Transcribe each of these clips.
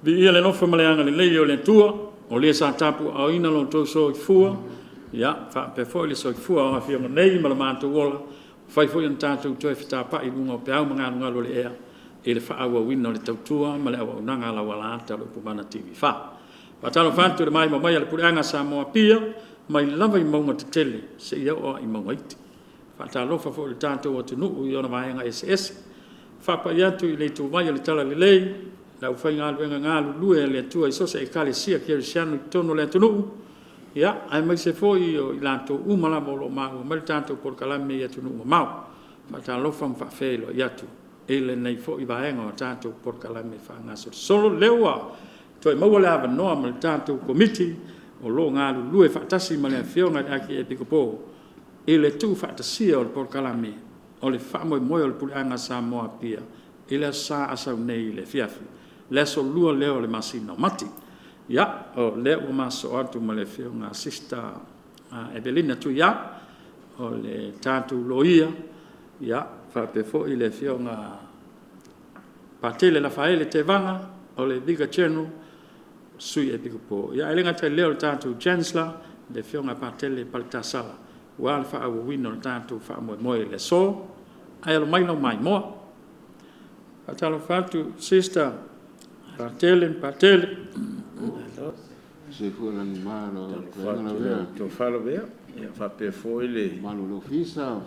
vi ia le nofa maleanga le lei o le tua o le sa tapu au ina lo to so fua ya fa pe fo le so fua o fia nei ma ma to wola fai fo yon tatu to fita pa i lunga pe au manga ngalo le ea e le fa au wina le tautua ma le au nanga la wala ta lo pu mana tv fa pa talo fanto le mai mai le puanga sa mo pia mai lava i monga te tele se ia o i monga iti fa talo fa fo le tatu o tunu yo na mai nga ss fa pa ya tu le tu mai le tala le lei la ufai ngā lue le tua i sosa e kale sia kia sianu i tono le tunu ia ai mai se foi o i lanto umala mo lo mau mai tanto por kalame ia tunu mau fa ta lo fam fa felo ia tu ele nei foi vaenga o tanto por kalame fa nga solo lewa to mo wala va no mal tanto committee o lo ngā lue fa tasi ma le fiona aki e pikopo ele tu fa tasia o por kalame o le fa mo o le pulanga sa mo apia ele sa asa nei le fiafi le so lua leo le masino mati ya o le o maso atu ma le fio nga sista Evelina tu ya o le tatu loia ya fa pe fo ile fio nga patele la faele te vanga o le diga chenu sui e pikopo ya ele nga te leo tatu chancellor le fio nga patele paltasala wa fa o wino tatu fa mo le so ai lo mai no mai mo atalo fatu sister Patele. Se fuera malo, to falo vea, ia fa pe foi le malo lo fisa.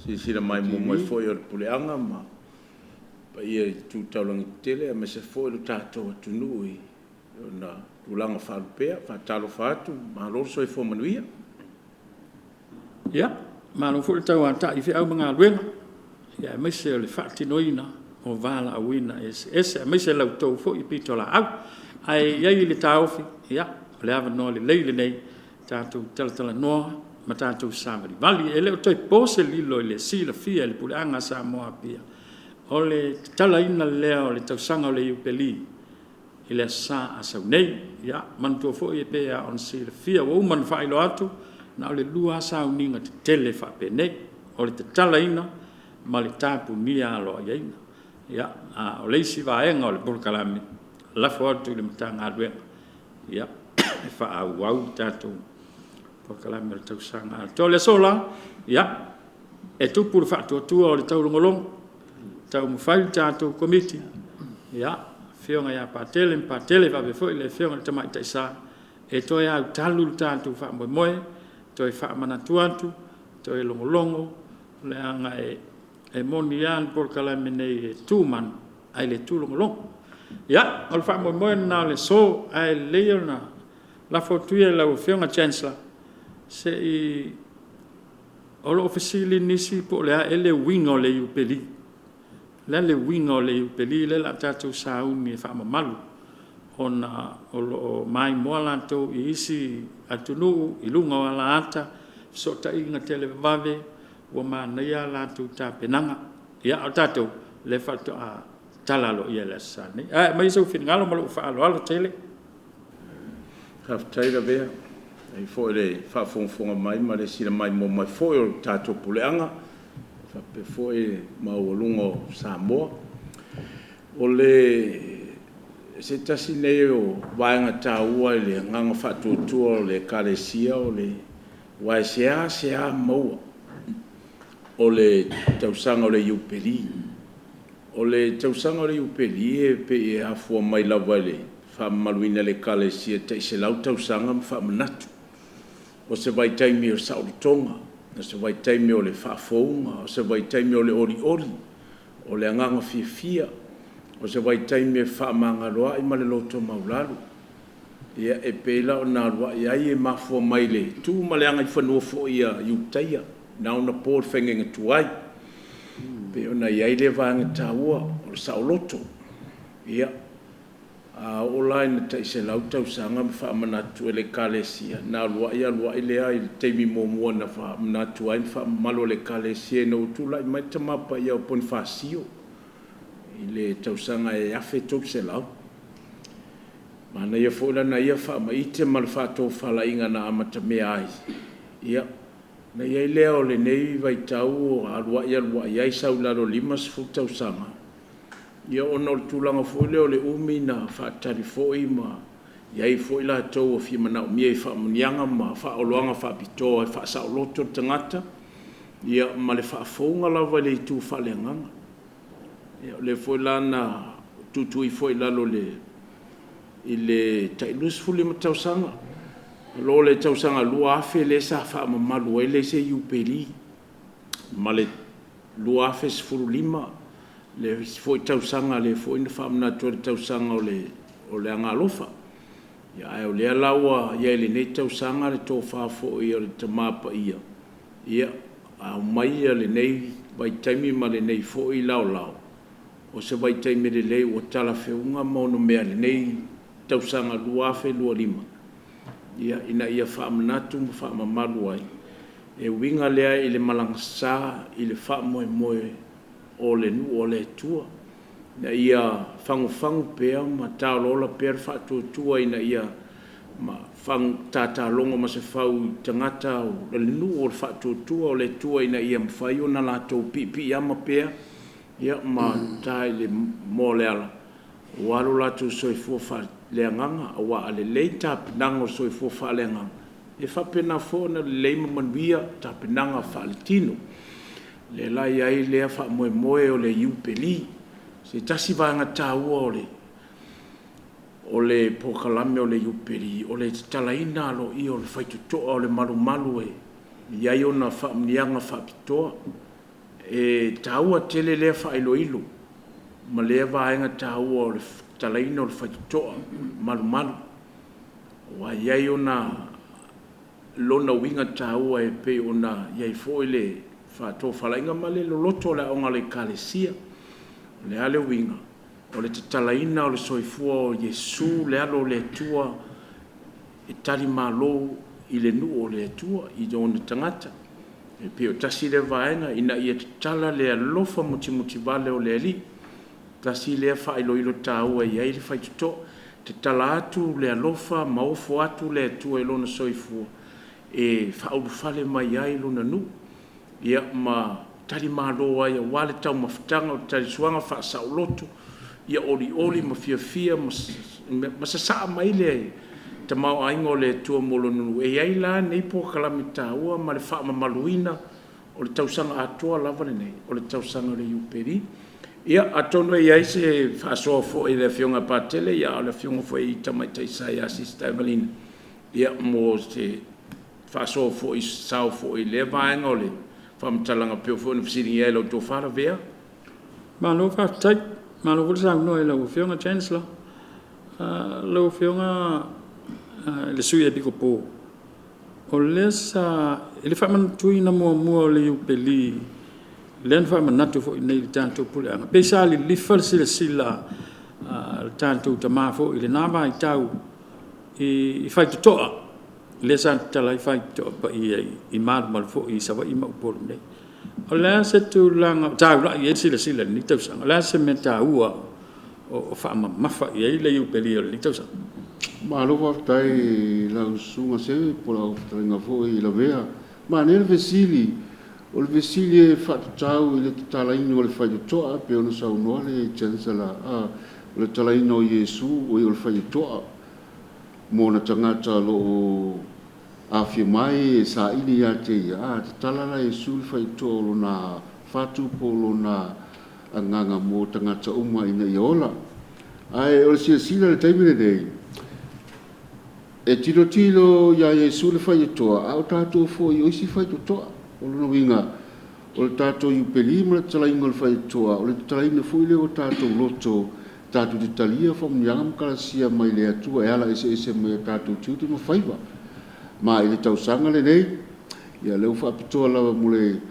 si la mai mo foi o puleanga ma. Pa ia tu taulang tele me se foi lo tato tu nui. Na ulanga fa pe fa talo fatu, ma lo so fo manuia. Ja, ma no fu tau ata i fe au manga luenga. Ja, me se le fati noina. O vala a wina ese me se lau tau fo i pito la au ai ia i le taufi ia le ava no le leile nei tatu tala noa ma tatu samari vali e leo toi pose lilo i le sila fia le puleanga sa moa pia o le tala ina leo le tausanga o le iupeli i le sa asau nei ia mantua fo i pe a on sila fia o uman failo atu na o le lua sa uninga te tele fa pe nei o le tala ina ma le tapu nia alo ia ina ya o leisi vaenga o le polokalame la foto le matanga adwe ya fa au tatu polokalame le tausanga to le sola ya e tu por fa tu o le tau longolong tau mo fai tatu committee ya fionga ya patele va be foi le fionga te mai taisa e to ya talu tatu fa mo to fa mana tuantu to e longolongo le anga e monian por kalame nei tuman ai le tulongolong ya al fa mo na le so ai leona la fortuna la ofenga chancellor se i olo officiali nisi po le ele wingo le upeli le wingo le upeli le la tatu sauni fa malu ona olo mai mola to isi atunu ilunga wala ata so ta inga tele vave wa mana ia la tu ta penanga ia o tato le fato a talalo ia la sani mai so fin ngalo malo fa alo tele have taila vea ai fo le fa fonga mai ma le sila mai mo mai fo o tato puleanga fa pe fo e ma o lungo Samoa o le se tasi nei o vaenga taua le nganga fa tu le kalesia o le wa sea mo o le tausanga o le iupeli. O le tausanga o le iupeli e pe e afua mai lawa le whaamaluina le kalesia te se lau tausanga ma whaamanatu. O se vai taimi o Sauritonga, o se vai taimi o le whaafounga, o se vai taimi o le ori, o le anganga fia, o se vai taimi e whaamangaloa i ma le loto maulalu. Ia e pela o nā rua ia e mafua mai le tū ma le anga i whanua fo ia iutaia. Nau na por fengenga tuai pe ona ia ile vanga taua o sauloto ia a online ta se lauta usanga fa manatu ele kalesia na lua ile ai te mi mo na fa manatu ai fa malo le kalesia no tula mai tama pa ia pon fasio ile tausanga e afeto se lau mana ia fola na ia fa mai te mal fa to fala inga na amata me ai ia na ia leo le nei vai tau a lua ia sau laro limas futau sanga ia ona o le tulaga foʻi lea o le umi na faatali foʻi ma iai foʻi latou o fia manao mia i faamoniaga ma faaoloaga faapitoa e faasaʻoloto le tagata ia ma le faafouga lava i le itu faaleagaga ia o le foʻi lana tutui foʻi lalo i le taʻilusifuli ma tausaga lo le tausaga lua afe le sa faamamalu ai le se iupeli ma le lua afe 15 le foi tausaga le foi na faamanatua le tausaga o le agalofa ia ae o lea laua ia i lenei tausaga le tofā foʻi o le tamā paia ia aumaia lenei vaitaimi ma lenei foʻi laolao o se vaitaimi lelei ua talafeuga ma ona mea lenei tausaga lua afe 25 ia ina ia faamanatu ma faamamalu ai e uiga lea i le malagasā i le faamoemoe o le nuu o le atua na ia fagufagu pea ma taolola pea le faatuatua ina ia ma tatalogo ma se fau tagata o le nuu o le faatuatua o le atua ina ia mafai ona latou piipii ama pea ia ma tae le mo le ala ua alo latou soifua faaleagaga auā lelei tapinaga o soifua faaleagaga e faapena fo na lelei mamanuia tapenaga faaletino le lai ai lea faamoemoe o le iupeli se tasi vaega tāua o le pokalame o le iupeli o le tatalaina aloia o le faitotoʻa o le malumalu e iai ona faamaniaga faapitoa e tāua tele lea faailoilo ma lea vaega tāua o le talaina o le faitotoʻa malumalu ua iai ona lona uiga tāua e pei ona iai foʻi le faatofalaiga ma le loloto o le aʻoga le ekalesia le ale uiga o le tatalaina o le soifua o iesu le alo o le atua e tali mālō i le nuu o le atua i ona tagata e pei o tasi le vaega ina ia tatala le alofa mutimuti vale o le alii tasi lea faailoilo tāua i ai le faitotoʻa te tala atu le alofa ma ofo atu le atua i lona soifua e faaulufale mai ai lona nuu ia ma tali mālō ai auā le taumafutaga o le talisuaga faasaʻoloto ia olioli ma fiafia ma sasaʻa mai le tamaoaiga o le atua molonunu e ai la nei pokalame tāua ma le faamamaluina o le tausaga atoa lava lenei o le tausaga o le iuperi ia atonu ai ai se faasoa foʻi le afioga patele ia o le afioga foʻi i tamaitaʻisa sista evelina ia mo se faasoa foʻi sao foʻi lea vaega o le faamatalaga peo foʻi na fesiligi ai lautou falavea malo faafetai malo fole saunoa i lau afioga chancellor lau afioga le sui e pikopō o lea sa i le faamanatuina muamua o le iupeli lea na faamanatu foʻi nei le tatou puleaga pei sa lilifa le silasila le tatou tamā foʻi lenā vaitau i faitotoʻa le sa tala i faitotoʻa paia i malumali foʻi i savaʻi ma upolu nei o lea se tulaga taulaʻi ai silasila le nitausaga lea se mea tāua o faamamafa i ai le iupeli o le nitausaga Malo faafetai lausuga sewe po lau fatalaga foʻi i lavea manea le vesili o le vesili e faatatau i le tatalaina o le faitotoʻa pe ona saunoa le chancellor o le talaina o iesu o le faitotoʻa mo na tagata loo afia mai e saʻili iā te ia tatala la iesu le faitotoʻa o lona fatu po lona agaga mo tagata uma ina ia ola ae o le silasila le taimi lenei e tilo ia iesu le faitotoʻa a o tatou foʻi o isi faitotoʻa o lona uiga o le tatou iupeli ma le talaiga o le faitotoʻa o le talaina foʻi lea o tatou loto tatou te talia faamaniaga ma kalasia mai le atua e ala eseese mai a tatou tiuti ma faiva ma i le tausaga lenei ia leu faapitoa lava mo le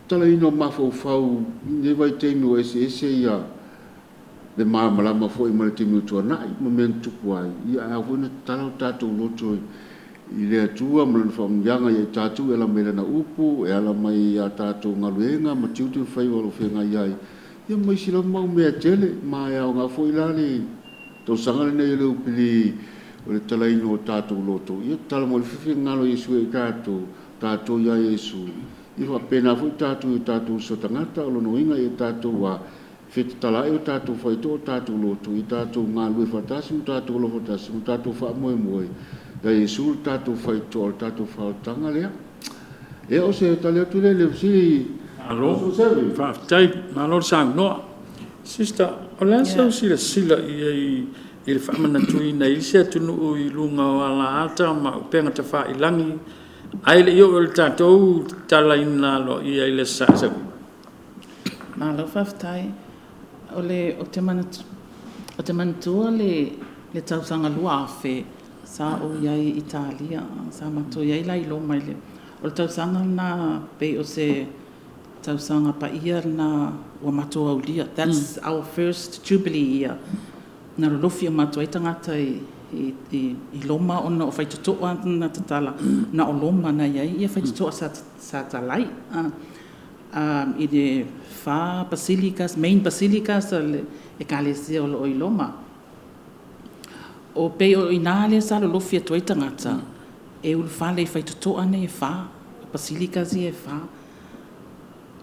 talaina o mafaufau nei vaitaimi o eseese ia le malamalama foʻi ma le timi o tuanaʻi ma mea tupu ai ia a foi na tatala o tatou loto i le atua ma lana faamaniaga iai tatou e ala mai lana upu e ala mai iā tatou galuega ma tiuti mafaiva o lofegai ai ia maisi lau mau mea tele ma e aoga foʻi la le tausaga lenei o le upili o le talaina o tatou loto ia tala mo le fefegalo iesu e tatou ia iesu ia faapena foʻi tatou i tatou so tagata o lona uiga ia tatou whetatala o tātou whaito o tātou lotu, i tātou ngā lue whatasi, o tātou lo whatasi, o tātou wha moe moe. Da Yesu tātou whaito o tātou whaotanga lea. E o se tale atu le si... Alo, whaafitai, malo sang noa. Sister, o lea sau sila i le whaamana tuina i se atunu i lunga o ala ata ma upenga ta wha ilangi. Ai le i o le tātou tala ina lo i le sa. Malo whaafitai. O te manatua le tausanga lua awhi sa o iai Italia, sa mato iai lai lo mai le. O le tausanga na pe o se tausanga pa ia na ua mato au lia. That's our first Jubilee year. Na rolofi o mato ai tangata i loma ona o whaitutoa na tatala na o loma na iai ia whaitutoa sa talai. I de fa basilicas, main basilicas le ekalesia o i loma. O pe o inale sa lo lofi atu ai tangata. E ulu fa le whaitutoa ne e fa, basilicas i e fa.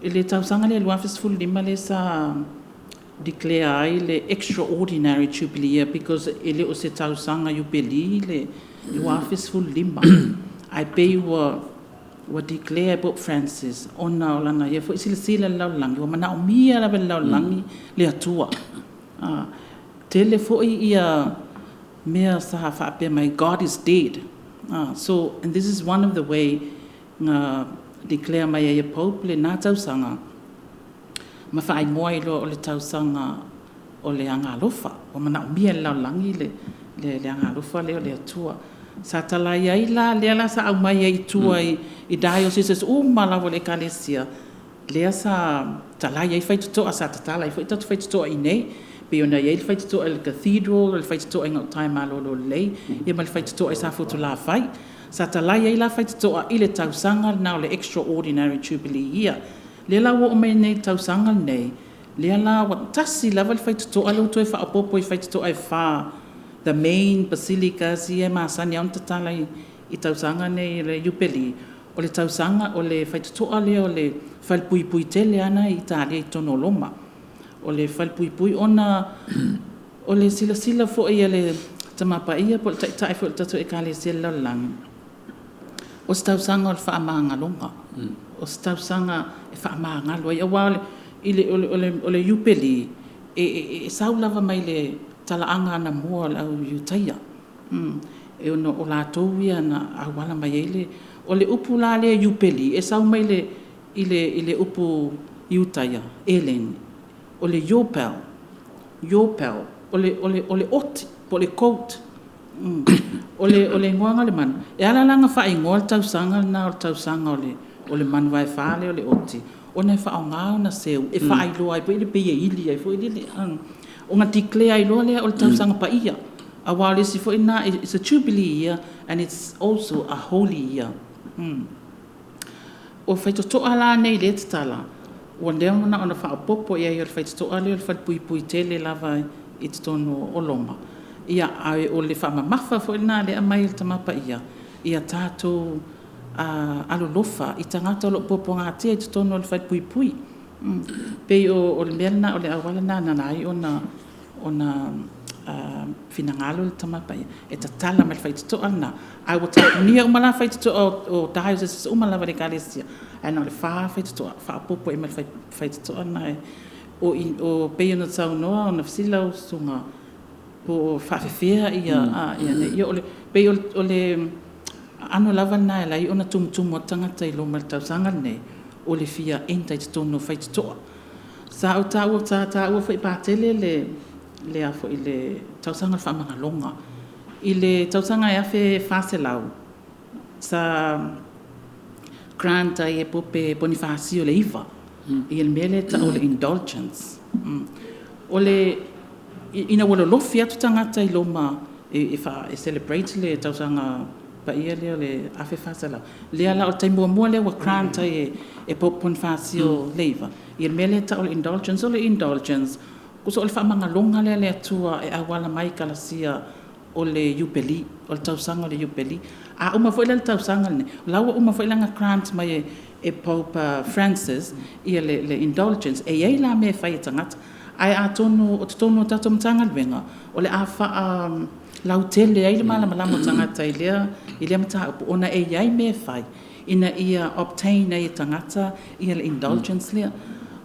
E le tausanga le luafis full lima le sa declare ai le extraordinary jubilee year because ele o se tausanga jubilee le luafis full lima. Ai pe wa declare Pope Francis ona o lana ia foi sila laulangi wa mana o mia la laulangi le atua tele foi ia mea sa fa pe my God is dead. So and this is one of the way declare my ia Pope le na tausanga ma fa ai moi lo o le tausanga o le anga lofa wa mana o mia laulangi le anga lofa le atua. Sa talai ai la lea sa au mai ai tua i diocese mala le ekalesia lea sa talai ai whaitutoa sa tatalai whaitutoa i nei pe ona iai whaitutoa le cathedral le whaitutoa i ngau tai malolo lei ia ma le whaitutoa i sa fotu la whai sa talai ai la whaitutoa i le tausanga na le extraordinary jubilee year lea la wo mai nei tausanga nei lea la tasi lava le whaitutoa le uto e whaapopo i whaitutoa e wha the main basilicas ia masani on tatala i tausanga nei le Jubilee o le tausanga o le whaitutoa le o le whalpuipui tele ana i Italia i tono loma o le whalpuipui ona o le sila fo ia le tamapa ia po le taitai fo le tatu e kale sila lang o se tausanga o le whaamanga longa o se tausanga e whaamanga loa ia wale o le Jubilee e saulava mai le talaanga na mua au yutaia. E ono o la tauia na awala mai ele o le upu la le Jubilee e sau mai le upu yutaia Ellen o le Yopel o le oti po le coat o le ngoanga le man e ala langa fa ingol tausanga na o tausanga o le man vai fale o le oti ona fa ngao na seu e fa ilo ai po ile pe ili ai fo ile o nga declare ai loa lea o le tausanga pa ia. A wale si fo ina, it's a jubilee year and it's also a holy year. O whaitotoa la nei le tala, o leo na ona whaapopo ia i o le whaitotoa leo le whaipui tele lava i te tono o loma. Ia ae o le whaamamafa fo ina le amai le tamapa ia. Ia tātou alolofa i tangata o lo popo ngā tia i te tono o le whaipui. Pe o le mena o le awala na nanai ona finangalo le tamapa e tatala mai whaitutoa na ai wa takunia umala whaitutoa o diocese umala vare kalesia ana le wha whaitutoa whaapopo e mai whaitutoa na o pe ona tau noa ona fsila o sunga po whawhewhea ia ia pe o le ano lava na e lai ona tumutumu o tangata i loma le tausanga nei o le fia enta te tono whaitutoa. Sa o tāua whai pātele le afo i le tausanga whamanga longa. I le tausanga e awhe whaselau. Sa granta e pope Bonifacio le iwa. I el mele ta o le indulgence. O le ina wala lofi atu tangata i loma e celebrate le tausanga pa ia le afe whaselau. Lea la o taimua mua le wa granta e pope Bonifacio le iwa. I el mele ta o le indulgence. Kuso o le whamanga longa le atua e awala mai kalasia o le Jubilee, o le tausanga o le Jubilee. A uma foi le tausanga ne. Laua uma foi langa grant mai e Pope Francis i le indulgence. E ei la me whai tangata. ai a tonu o tonu tato mtanga lwenga o le afa lau tele ai le malama tangata i lea mata ona e iai me fai ina ia obtain ai tangata ia le indulgence lea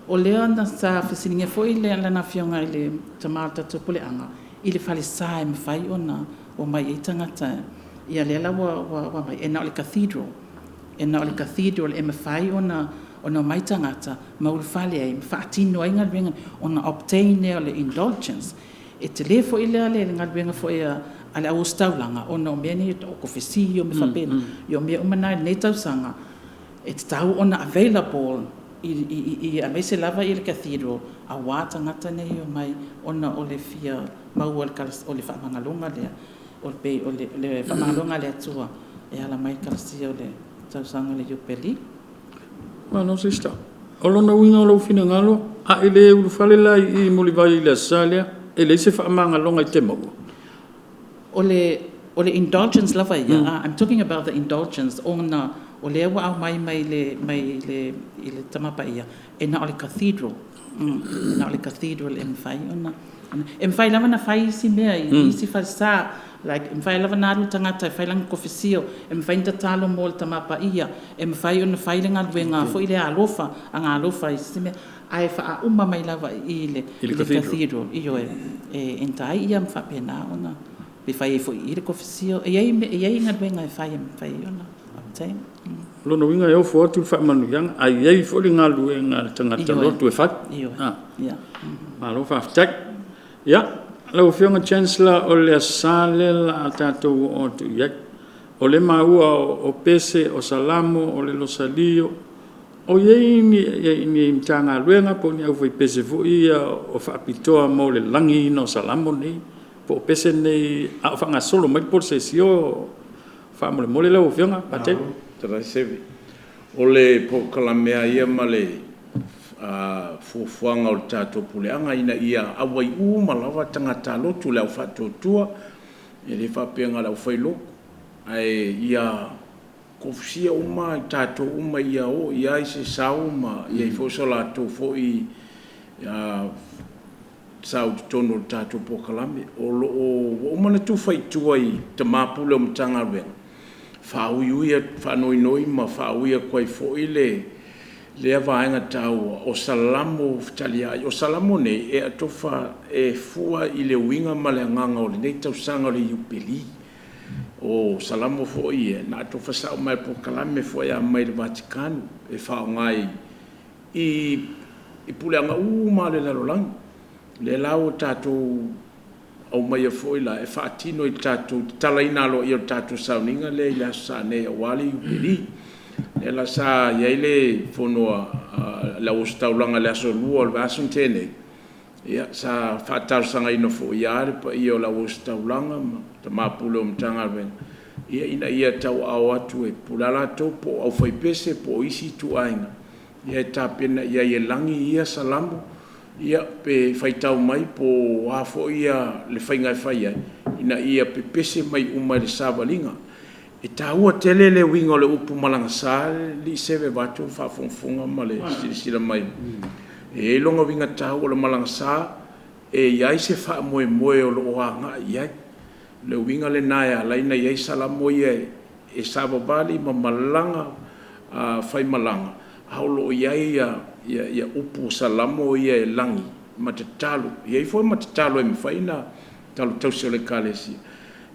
o lea na sa fisininga foi le lana fionga i le tamata tupule anga i le fale sa me fai ona o mai i tangata ia le la wa mai e na le cathedral e me fai ona mai tangata maul fale ai me fatino ai ngalwenga ona obtain le indulgence e te le foi le ngalwenga foi ale au staulanga ona o meni o kofesio me fapena yo me o mana nei tausanga e te tau ona available i a mese lava i le cathedral a wata ngata nei o mai ona o le fia mau o le whamangalonga lea o le whamangalonga lea tua e ala mai kalasia o le tausanga le yupeli. Mano sista. O lona winga o lau fina ngalo a ele ulu falela i muli vai i le asalia e le se whamangalonga i te mau. Ole indulgence lava ia. I'm talking about the indulgence ona o le wa au mai le tamapa ia e na ole cathedral na ole cathedral em fai ona em fai lava na fai si mea i si fai sa like em fai lava na tangata fai lang kofisio em fai tatalo mo le tamapa ia em fai ona fai lenga wenga fo ile alofa anga alofa i si mea ai fa uma mai lava i le cathedral io e entai ia fa pena ona pe fai fo i le kofisio e ai nga wenga fai ona aptai Lona winga e ofo atu wha manu yang ai ei fo li ngā lue ngā tangata lotu e whak. Ia. Malo whaftak. Ia, lau whionga chancellor o le asale la a tātou o tu iak. O le maua o pese o salamo o le losalio. O iei ni mta ngā luenga po ni au fai pese fu ia o whaapitoa mo le langi no salamo nei. Po pese nei a wha ngā solo mai po se sio wha mole lau whionga pate. Tarai sevi. O le po kalamea ia ma le fuafuanga o le tātou puleanga ina ia awai malawa tangata lotu le au whatotua e le whapenga lau whailoko. Ai ia kofisia uma i tātou uma ia o ia i se sauma ia i fosola tō fo i sau tono le tātou po kalame. O umana tu whaitua i te mapule o mtanga wenga. Whauiuia, whanoinoi ma whauia koe fōi le avaenga tau o salamo taliai. O salamo nei e atofa e fua i le winga ma le nganga o le nei tausanga o le iupeli. O salamo fōi e na atofa sao mai po kalame fōi a mai le Vatikano e whaongai i puleanga ma le lalolangi. Le lau tātou au mai foi la e fatino i tatu talaina lo i tatu sauninga le la sa ne wali upeli e la sa yele fono la ustaulanga la so luol vasentene ia sa fatar sanga ino fo yar pa io la ustaulanga ta mapulo mtanga ven ia ina ia tau awatu e pulala to po au foi pese po isi tu ainga ia tapena ia ye langi ia salamu ia pe faitau mai po afo ia le fainga faia ina ia pe pese mai uma le savalinga e taua tele le winga le upu malanga sa li seve vatu fa fonfonga male sila mai e longa winga tau le malanga sa e ia se fa moe o lo anga ia le winga le naia la ina ia salamo ia e sava vali ma malanga fai malanga haulo ia ia upu salamo ia e langi matatalo ia foi matatalo e faina talo tau se le kalesi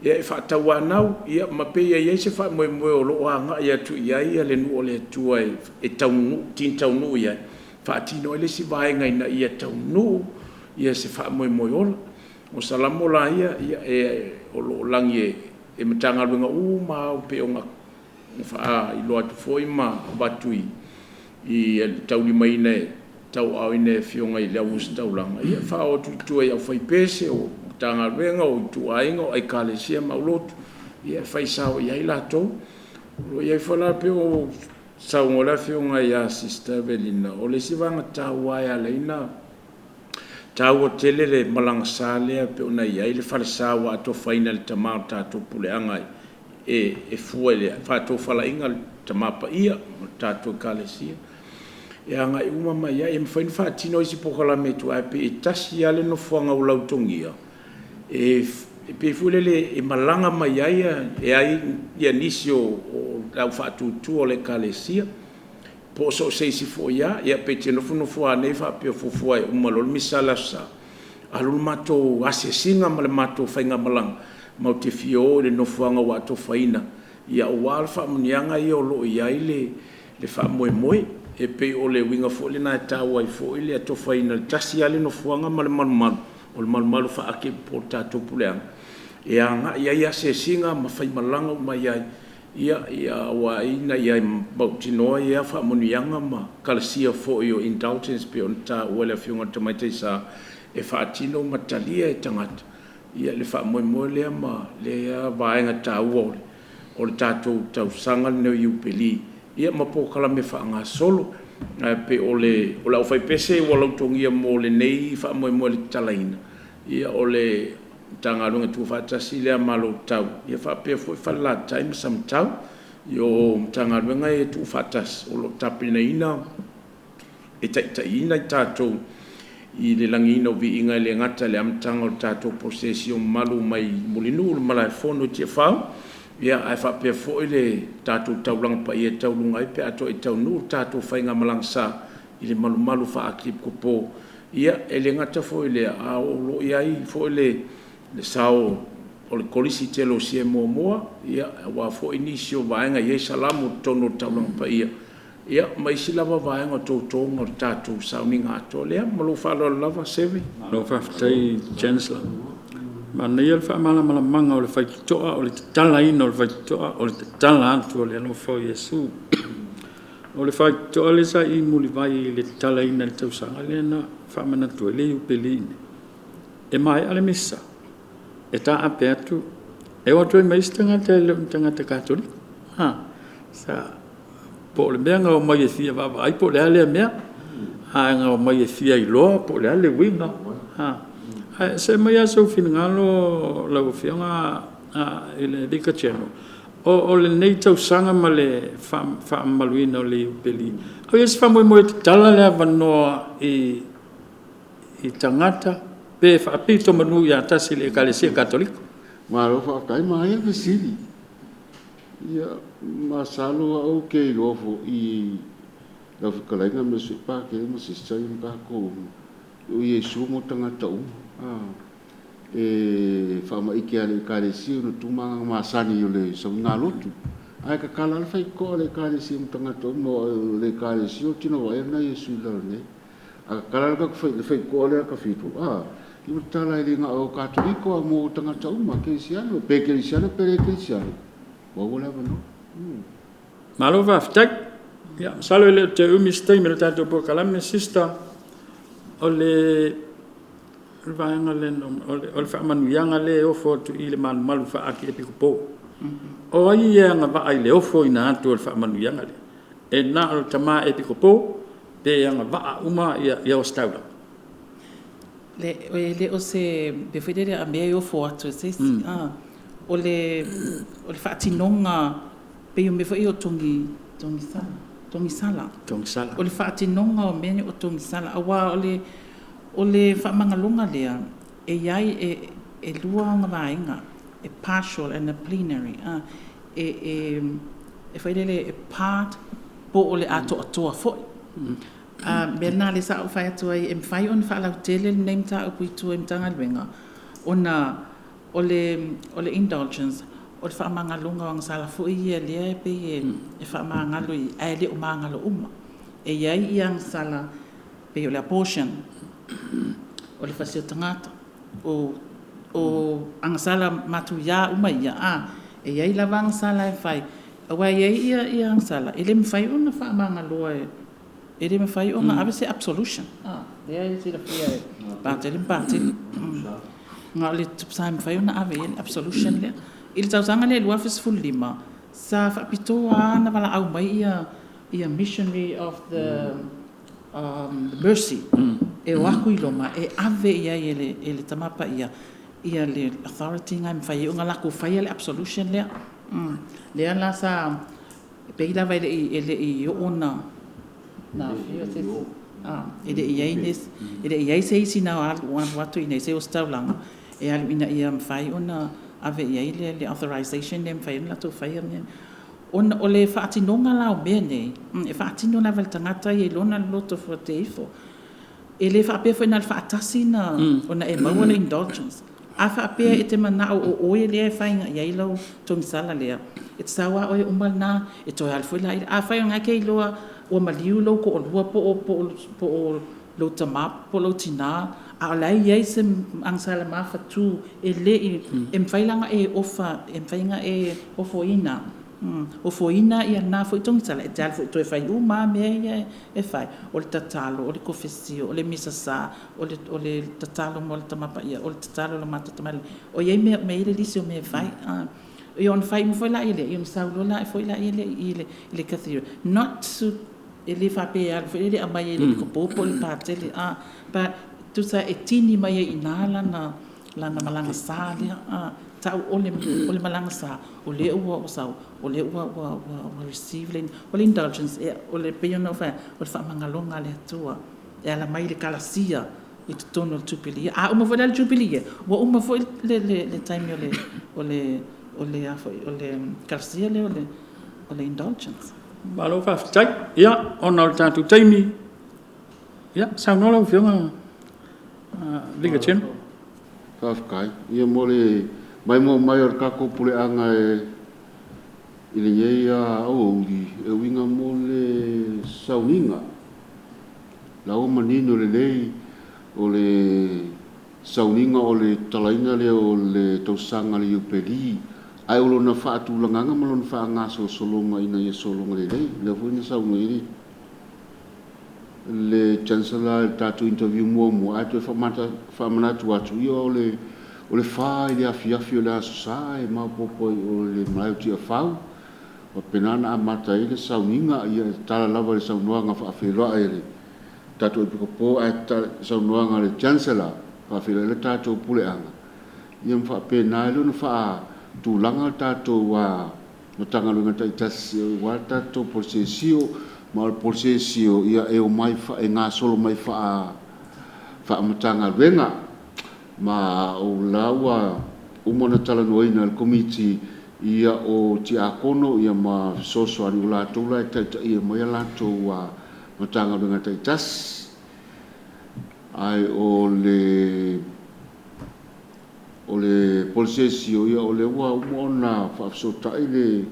ia fa tawanau ia mape ia se fa mo o lo anga ia tu ia le nu ole tu e taunu tin taunu ia fa tino ele si vai ngai na ia taunu ia se fa mo o salamo la ia e o lo langi e matanga lunga ma pe o fa i lo atu foi ma batui i tauli mai ne tau au ine fionga i lau staulanga ia fa o tu ia fai pese o tanga venga o tu ainga ai kalesia maulotu ia fai sao ia ila to lo ia fala pe o sao ngola fionga ia sister Belina o le sivanga tau ai leina tau o tele le malanga sale pe ona ia ile fala sao ato final tamata to puleanga e fuele fa to fala inga tamapa ia tato kalesia e anga i uma mai e mwhain whaatino isi pokalame tu ai pe e tasi ale no fuanga o lautongia e pe fulele e malanga mai ai e ai ia nisi o au whaatutu o le kalesia po so se isi fo ia pe te no fua nei whaapio fufua e umalol misala sa alul mato asesinga ma le mato whainga malanga mau te fio le no fuanga wa to whaina ia o alfa munianga i o lo iai le whaamoe e pe o le winga fo le na tau ai fo ile to whaina le tasi ale no fuanga ma le malumalu o le malumalu whaake po tato puleanga e anga ia se singa ma whai malanga o mai ai ia wa ina ia mautinoa ia whaamunianga ma kalasia fo i o indulgence pe on ta uele fiunga tamaite sa e whaatino matalia e tangata ia le whaamoe lea ma lea vaenga tau o le tātou tau sanga neo i upeli ia mapokala me whaanga solo pe o le au whai pese o lautongia mo le nei whaamoe le talaina ia o le tangarunga tu whaatasi lea malo tau ia whaapea fwoi whala time sam tau yo tangarunga e tu whaatas o lo tapina ina e taitaina i tātou i le langina o vi inga le ngata le amtanga o tātou posesio malu mai mulinu o malai fono tia whau ia ai whapea fwoi le tātou taulanga pa ia taulunga i pe ato i tau nu tātou whainga malang sa i le malu whaakip ko po ia e le ngata fwoi le a o lo iai fwoi le sao o le kolisi telo sie moa ia wa fwoi nisio vaenga i e salamu tono taulanga pa ia mai si lava vaenga tōtonga o tātou sauninga ato lea malo whalo lava sevi lo whaftai chancellor ma nei al whaamala manga o le whaitoa o le tala ina o le whaitoa o le tala atu o le anofo Iesu o le whaitoa le sa i muli vai le tala ina le tausanga le na whaamana tu le upelini e mai ale misa e ta ape atu e watu e maistanga te katoli sa po le mea ngau mai e thia wawa ai po le ale mea ngau mai e thia i loa po le ale winga se mai aso fina ngalo lau fionga ele dika cheno o le nei tau sanga ma le wha maluina o le upeli au yasi wha moe te tala lea wanoa i tangata pe wha apito manu i atasi le ekalesia katoliko ma lo fa kai mai e vesili ia masalo au ke lofo i la fikalenga me se pa ke mo se sai ka ko o Iesu mo tangata e fama iki ale kalesia no tumanga masani yo le sa na lotu ai ka kala fai ko le kalesia mo tangata mo le kalesia tino wa na Iesu la ne a kala ka fai ko le ka fitu i tala i nga o katoliko mo tangata uma ke siano pe ke siano pe ke siano wa wala no malo va ftak ya salo le te umistay me tato po kalam sister ole vanga le ole fa manu yanga le o fo tu ile man malu fa aki epi po o ai yanga va ai le o fo ina tu fa manu yanga le e na o tama epi po pe yanga va uma ya o stauda le o se be federe a me o fo atu se ole faatinonga pe yo me foi o tongi sala ole faatinonga o me o tongi sala awa ole fa mangalonga lea e yai e lua nga vainga e partial and a plenary e foi dele part po ole ato foi bena le sa o fai atu ai em fai on fa la tele name ta o puitu em tanga lwenga ona ole indulgence o fa mangalonga wang sala fu ia le pe e fa mangalo i ale o mangalo e yai yang sala pe o la portion o le fasio tangata o ang sala matuya ia e yai la wang sala e fai awa yai ia ang sala ele me fai ona fa mangalo ele me fai ona ave se absolution yai se la fia parte nga le tsam fai una ave absolution le il tsausanga le luafes full lima sa fa pitoa na vala au mai ia missionary of the mercy e waku iloma e ave ia ele tamapa ia le authority nga fai unga la ku fai le absolution le la sa pe ila vai ele i ona Na fio se ele ia ines ele ia se sina al watu ina se ostaulanga e al ina ia mfai ona ave ia le authorization nem fai la to fai ne on ole fati nonga la bene e fati nona vel tangata e lona loto for teifo ele fa pe foi na fatasi na ona e mau le indulgence afa pe e te mana o ele fai ia ilo to misala le e sawa o umal na e to al foi la afa nga ke loa o maliu lo ko lua po lo tamap po lo tina a lai ye se angsala ma fatu ele em failanga e ofa em fainga e ofoina o foina ia na foi tong sala e tal foi to fai uma me e fai o le tatalo o le confessio o le misasa o le tatalo mo le tamapa ia o le tatalo lo mata tamal o ye me ile lisio me fai e on fai mo foi la ile e saulo la foi la ile cathedral not to ele fa pe al ele amai ele ko popo le patele but tu sa etini mai inala na malanga sale ta ole malanga sa ole o sa ole o receiving ole indulgence ole pe no fa ole fa mangalonga le tua e ala mai le kalasia e tono tupili uma foi le tupili uma foi le time ole kalasia le ole indulgence Malo fa tai ya ona tatu taimi ya sao no lo fiona liga chen Ka kai ia mole mai mo maior ka ko pule anga ile ia o e winga mole sauninga la o manino le lei o le sauninga o le talaina le o le tausanga le upeli ai ulo na fatu langanga malon fa ngaso solonga ina ye solonga le funi sa ngiri le chancellor tatu interview mo atu fa mana tu atu yo le fa ile afia la sa e ma popo o le mai tu fa o penana amata ile sauninga ia tala lava le saunoanga fa afelo ele tatu e po ata saunoanga le chancellor fa afelo le tatu pule anga ia fa pena le no fa tu langa tato wa no tanga lunga taitasi wa tato posesio mal posesio ia e o mai fa e nga solo mai fa matanga venga ma o lawa o mona tala noina al committee ia o ti akono ia ma soso ani la tola taita ia mai la to wa matanga lunga taitasi ai o le polsesio ia o le wa umona fa sota ile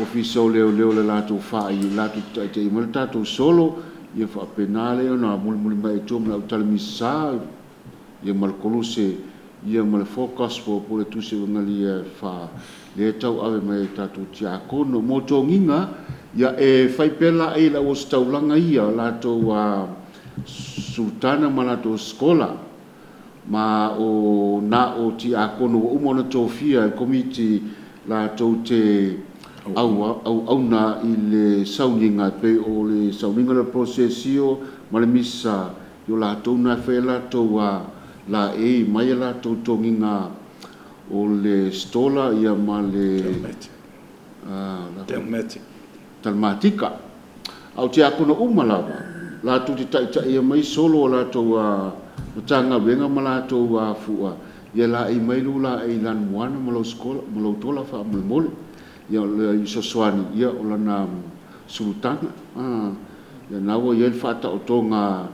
official le lato fa i lato te i tato solo ia fa penale ona mul mai tom na talmisa ia mal koluse ia mal focus po le tuse ngali fa le tau ave mai tato tia kono motonginga ia e fai pela e la o staulanga ia lato wa sultana malato skola ma o na o ti akono o mona tofia komiti la tote au na ile sauninga pe o le sauninga le procesio ma le misa yo la tona fe la toa la e mai la totonginga o le stola ia ma le talmatika au ti akono umala la tuti tai ia mai solo la toa tanga venga malato wa fuwa ia la i mai lula i lan moana malo skola malo tola fa mol ia le soswani ia ola na sultana ia nawo ia fa ta otonga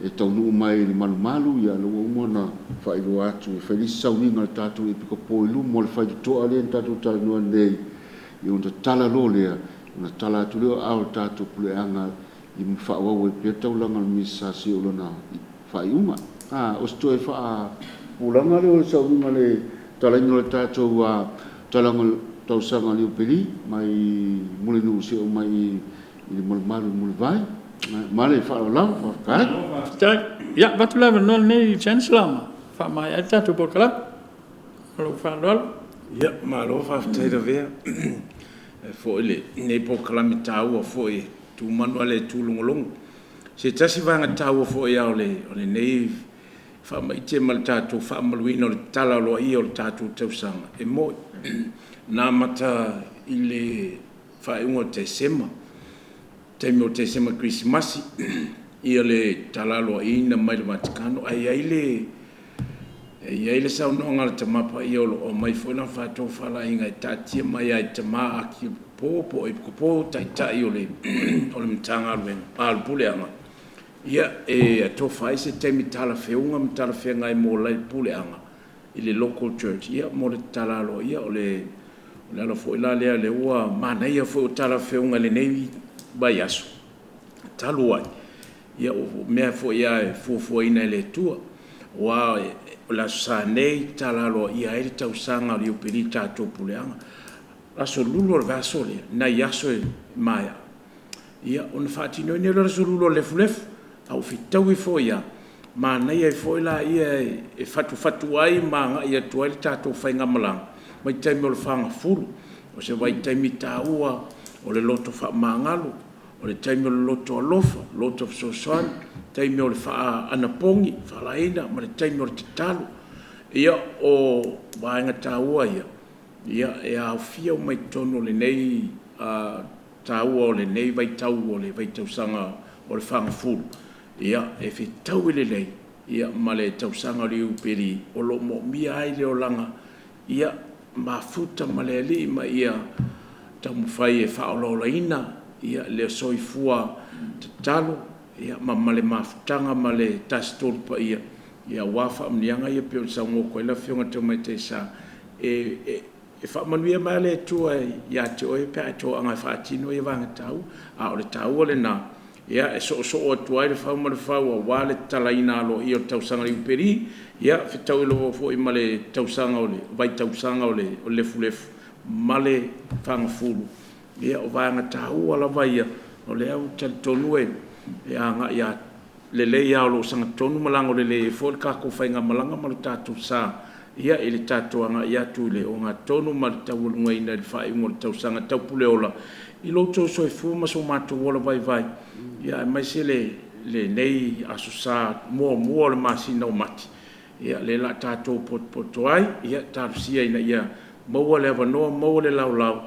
e tonu mai malu ia lo mona fa i lo atu feliz sauninga tatu i piko poilu mo le fa to ale tatu ta no nei i un tala lo le una tala tu le au tatu pule anga i fa wa we peta ulanga misa si ulona fai uma o sto e fa ulanga le so uma le tala no tato wa tala ngol tau sanga le peli mai mule no se mai i malu vai male fa la fa ka ya batula no nei chancellor fa mai tato bokala lo fa lol ya malo fa tera vea fo le nei bokala mi tau fo e tu manuale tu longolong se tasi vanga tau fo ia ole nei fa mai te mal tatu fa maluino tala lo ia o tatu tausanga e mo na mata ile fa ungo te sema taimi o te sema Krismasi ia le talalo ina mai le Vatikano ai le saunoga le tamapa ia o mai foi na fatou falaʻiga e taʻatia mai ai tamā aki po e kopo taʻitaʻi o le mataga alupuleaga ia e atofa ai se taimi talafeuga ma talafeagai mo lai puleaga i le local church ia mo le talalo ia o le ala foʻi la lea le ua manaia foi o talafeuga lenei vai aso talu ai ia o mea foʻi ia e fuafuaina i le atua ua o le aso sa nei talalo ia ai le tausaga o le iupili tatou puleaga aso lulu o le vaso lea nai aso e maea ia ona faatinoina le aso lulu o lefulefu au fitaui foʻi ia manai ai foʻi la ia e fatufatu ai magaʻi atu ai le tatou faigamalaga mai taimi o le fagafulu o se vai taimi tāua o le loto faamagalu o le taimi o le loto alofa loto fesoasoani taimi o le faanapogi faalaina ma le taimi o le tatalu ia o vaega tāua ia e aofia o mai tonu o lenei tāua o lenei vaitau o le vaitausaga o le fagafulu ia e fetau i lelei ia ma le tausaga o le iupili o loo moʻomia ai le olaga ia mafuta ma le alii ma ia taumafai e faaolaolaina ia le soifua tatalu ia ma le mafutaga ma le tasitolu paia ia ua faamaniaga ia pe o le saugoko ai lafioga taumai taisa e faamanuia mai le atua iā te oe pe a toʻaga e faatino ia vagatau a o le tāua lenā ia e soʻosoo atu ai le fau ma le fau auā le talaina aloia o le tausaga le iupeli ia fetau i lova foʻi ma le tausaga o le vaitausaga o le lefulefu ma le fagafulu ia o vaega tāua lava ia o le au talitonu e agaʻi a lelei a o loo sagatonu ma lago lelei e foʻi le kakou faigamalaga ma le tatou sa ia i le tatou agaʻi atu i le ogatonu ma le taualugaina i le faaiʻuga o le tausaga taupuleola i loutou soifua ma so matou ola vaivai ia e maise lenei aso sa muamua o le masina o mati ia le la tatou potopoto ai ia talosia ina ia maua le avanoa maua le laulau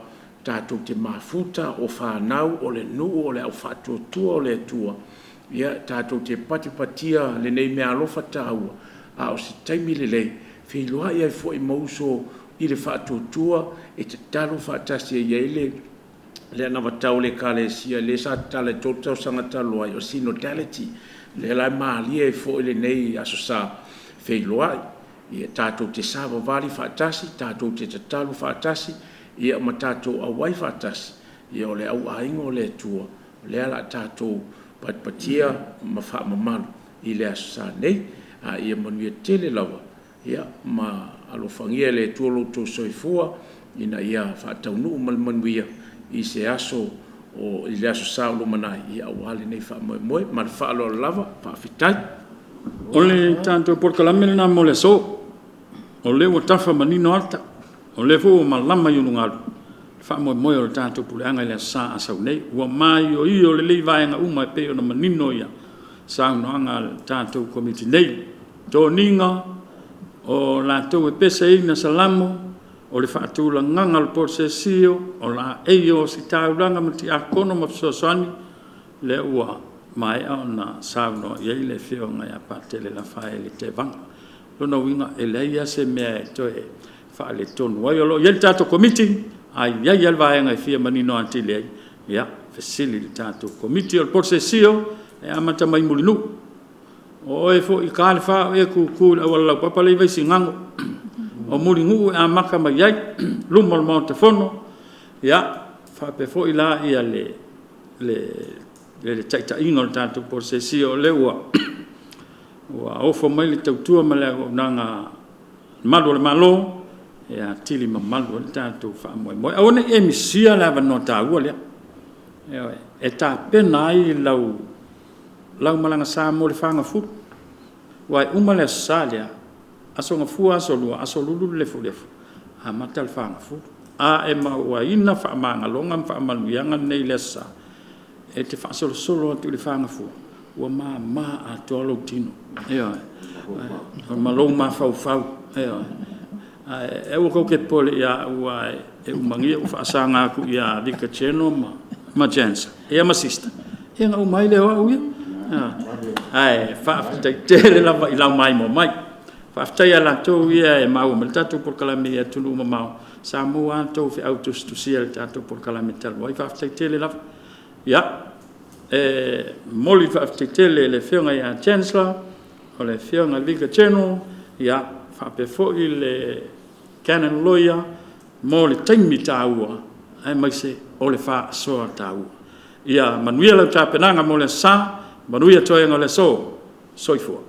tatou te mafuta o fanau o le nuu o le au faatuatua o le atua ia tatou te patipatia lenei mea alofa tāua a o se taimi lelei feiloaʻi ai foʻi mauso i le faatuatua e tatalo faatasi ai ai le ana vatau le kalesia le sa tala tolu tausaga talo ai o synodality le lai malia e foʻi lenei aso sa feiloaʻi ia tatou te sa vavali faatasi tatou te tatalu faatasi ia ma tatou auai faatasi ia o le auaiga o le atua o lea la tatou patipatia ma faamamalu i le aso sa nei a ia manuia tele lava ia ma alofagia le atua loutou soifua ina ia faataunuu ma le manuia i se aso o i le aso sa o lumanai ia auā lenei faamoemoe ma le faaloalo lava faafitai o le tatou polokalame lenā mo le aso o le ua tafa manino alta o le foʻi ua malama i ulugalu faamoemoe o le tatou puleaga i le aso sa asau nei ua maioio o lelei vaega uma e pei ona manino ia saunoaga le tatou komiti nei toniga o latou e pesaina salamo o le faatulagaga le posesio o la eio o se taulaga ma tiakono ma fesoasoani le ua maeʻa ona saunoa i ai le feoga ia patele lafae le tevaga lona uiga e leai ia se mea e toe faaletonu ai o loo ia le tatou komiti ai ai le vaega e fia manino atili ai ia fesili le tatou komiti o le posesio e amata mai mulinu o e foʻi kalefa e kuku le aualalau papa lei vaisigago o muligu e amaka mai ai luma o le maotafono ia faape foʻi la ia le taʻitaʻiga o le tatou posesio o le ua ofo mai le tautua ma le auaunaga malu o le malo e atili mamalu o le tatou faamoemoe auna e misia le avanoa tāua lea e tapena ai lau malaga sa mo le fagafulu ua e uma le aso sa lea asogafua asolua asolulu le lefulefu amata le fagafulu a e mauaina faamagaloga ma faamaluiaga nei le aso sa e te faasolosolo atu i le fagafua ua mamā atoa lou tino malou mafaufau e ua kaukepo leʻia ua e umagia ua faasaga aku ia vikacheno ma jensa ia ma sista e ngau mai le wa uia ai fa te la i la mai mo mai fa tai ala to ia e mau mal tatu por kala me ya tunu mau sa mo an to fi autos to sia tatu por kala me tal vai fa tai te la ya moli fa te le fionga ya chancellor o le fionga liga channel ya fa pe fo il canon lawyer mo le taimi taua ai mai se o le fa so taua ia manuia la tapenanga mo le sa manuia toenga le so soifo